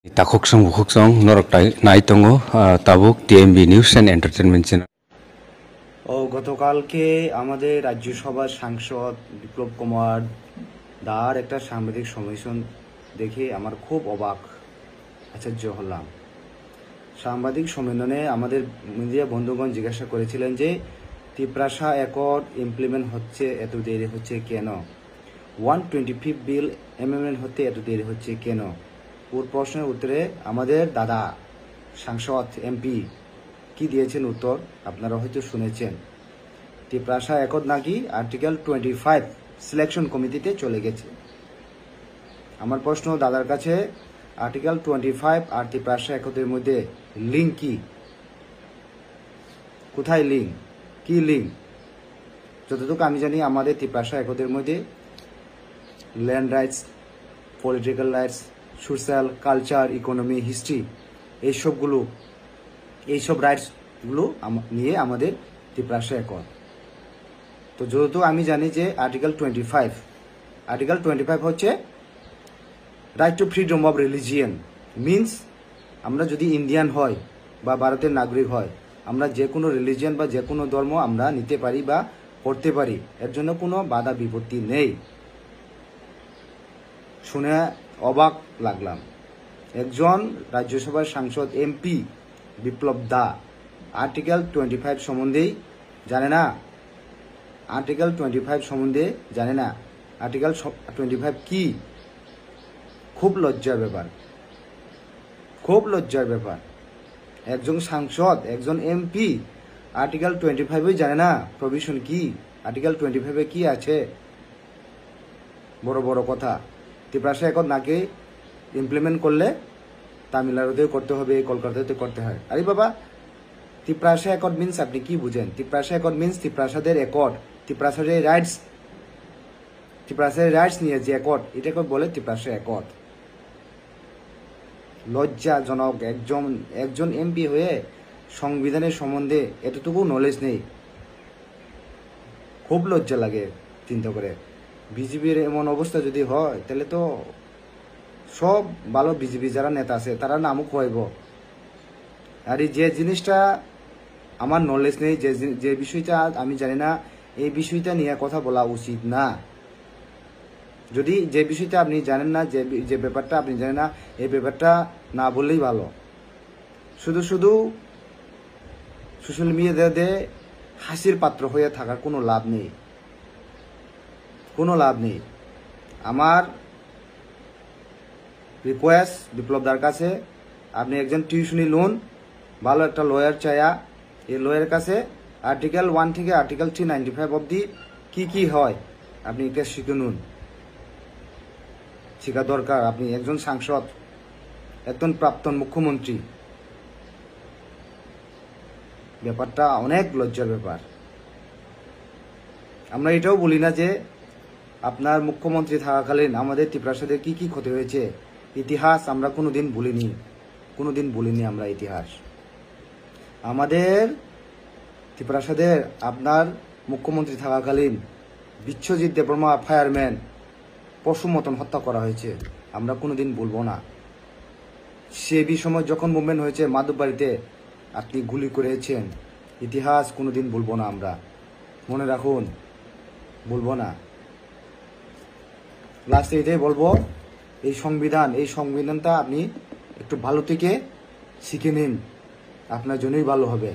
Takoksong bukoksong noroktai naitongo tabuk TMB News and Entertainment Channel. গতকালকে আমাদের রাজ্যসভার সাংসদ বিপ্লব কুমার দার একটা সাংবাদিক সম্মেলন দেখে আমার খুব অবাক আশ্চর্য হলাম। সাংবাদিক সম্মেলনে আমাদের মিডিয়া বন্ধুগণ জিজ্ঞাসা করেছিলেন যে ত্রিপ্রাসা অ্যাকর্ড ইমপ্লিমেন্ট হচ্ছে এত দেরি হচ্ছে কেন, 125 বিল অ্যামেন্ডমেন্ট হতে এত দেরি হচ্ছে কেন। ওর প্রশ্নের উত্তরে আমাদের দাদা সাংসদ এমপি কি দিয়েছেন উত্তর আপনারা হয়তো শুনেছেন। ত্রিপ্রাসা অ্যাকর্ড নাকি আর্টিকেল 25 সিলেকশন কমিটিতে চলে গেছে। আমার প্রশ্ন দাদার কাছে, আর্টিকেল 25 আর ত্রিপ্রাসা অ্যাকর্ডের মধ্যে লিঙ্ক কি? কোথায় লিঙ্ক? কি লিঙ্ক? যতটুকু আমি জানি আমাদের ত্রিপ্রাসা অ্যাকর্ডের মধ্যে land rights, political rights, social, culture, economy, history এইসব রাইটসগুলো নিয়ে আমাদের ত্রিপ্রাসা অ্যাকর্ড। তো যেহেতু আমি জানি যে আর্টিকেল 25 হচ্ছে right two freedom of religion, means আমরা যদি ইন্ডিয়ান হয় বা ভারতের নাগরিক হয়, আমরা যে কোনো রিলিজিয়ন বা যে কোনো ধর্ম আমরা নিতে পারি বা করতে পারি, এর জন্য কোনো বাধা বিপত্তি নেই। শুনে অবাক লাগলাম। একজন রাজ্যসভার সাংসদ এমপি বিপ্লব দা আর্টিকেল 25 সম্বন্ধেই জানে না। আর্টিকেল 25 সম্বন্ধে জানে না। আর্টিকেল 25 কি? খুব লজ্জার ব্যাপার, খুব লজ্জার ব্যাপার। একজন সাংসদ, একজন এমপি আর্টিকেল 25 জানে না প্রভিশন কি, আর্টিকেল 25 কি আছে। বড় বড় কথা। ত্রিপ্রাসা অ্যাকর্ড নাকি ইমপ্লিমেন্ট করলে তামিলনাড়ুতেও করতে হবে, কলকাতাতেও করতে হয়। আরে বাবা, ত্রিপ্রাসা অ্যাকর্ড মিনস আপনি কি বুঝেন? ত্রিপ্রাসা অ্যাকর্ড মিনস ত্রিপ্রাসাদের অ্যাকর্ড, ত্রিপ্রাসাদের রাইটস নিয়ে যে অ্যাকর্ড, এটাকে বলে ত্রিপ্রাসা অ্যাকর্ড। লজ্জাজনক একজন এমপি হয়ে সংবিধানের সম্বন্ধে এতটুকু নলেজ নেই। খুব লজ্জা লাগে চিন্তা করে। বিজেপির এমন অবস্থা যদি হয় তাহলে তো সব ভালো বিজেপি যারা নেতা আছে তারা নামও খোয়াইব। আর যে জিনিসটা আমার নলেজ নেই, যে বিষয়টা আমি জানি না, এই বিষয়টা নিয়ে কথা বলা উচিত না। যদি যে বিষয়টা আপনি জানেন না, যে ব্যাপারটা আপনি জানেন না, এই ব্যাপারটা না বললেই ভালো। শুধু সোশ্যাল মিডিয়াতে হাসির পাত্র হয়ে থাকার কোনো লাভ নেই, কোনো লাভ নেই। আমার রিকোয়েস্ট বিপ্লবদার কাছে, আপনি একজন টিউশনি লোন ভালো একটা লয়ার চায়া, এই লয়ারের কাছে আর্টিকেল 1 থেকে আর্টিকেল 395 অবধি কি হয় আপনি এটা শিখে নুন, শেখা দরকার। আপনি একজন সাংসদ, একজন প্রাক্তন মুখ্যমন্ত্রী, ব্যাপারটা অনেক লজ্জার ব্যাপার। আমরা এটাও বলি না যে আপনার মুখ্যমন্ত্রী থাকাকালীন আমাদের ত্রিপ্রাসাদের কি ক্ষতি হয়েছে। ইতিহাস আমরা কোনোদিন ভুলিনি আমরা ইতিহাস। আমাদের ত্রিপ্রাসাদের আপনার মুখ্যমন্ত্রী থাকাকালীন বিশ্বজিৎ দেববর্মা ফায়ারম্যান পশু মতন হত্যা করা হয়েছে, আমরা কোনোদিন ভুলবো না। সে সময় যখন মুভমেন্ট হয়েছে মাধববাড়িতে আপনি গুলি করেছেন, ইতিহাস কোনোদিন ভুলবো না আমরা, মনে রাখুন, ভুলবো না। লাস্টে এটাই বলবো, এই সংবিধানটা আপনি একটু ভালো থেকে শিখে নিন, আপনার জন্যই ভালো হবে।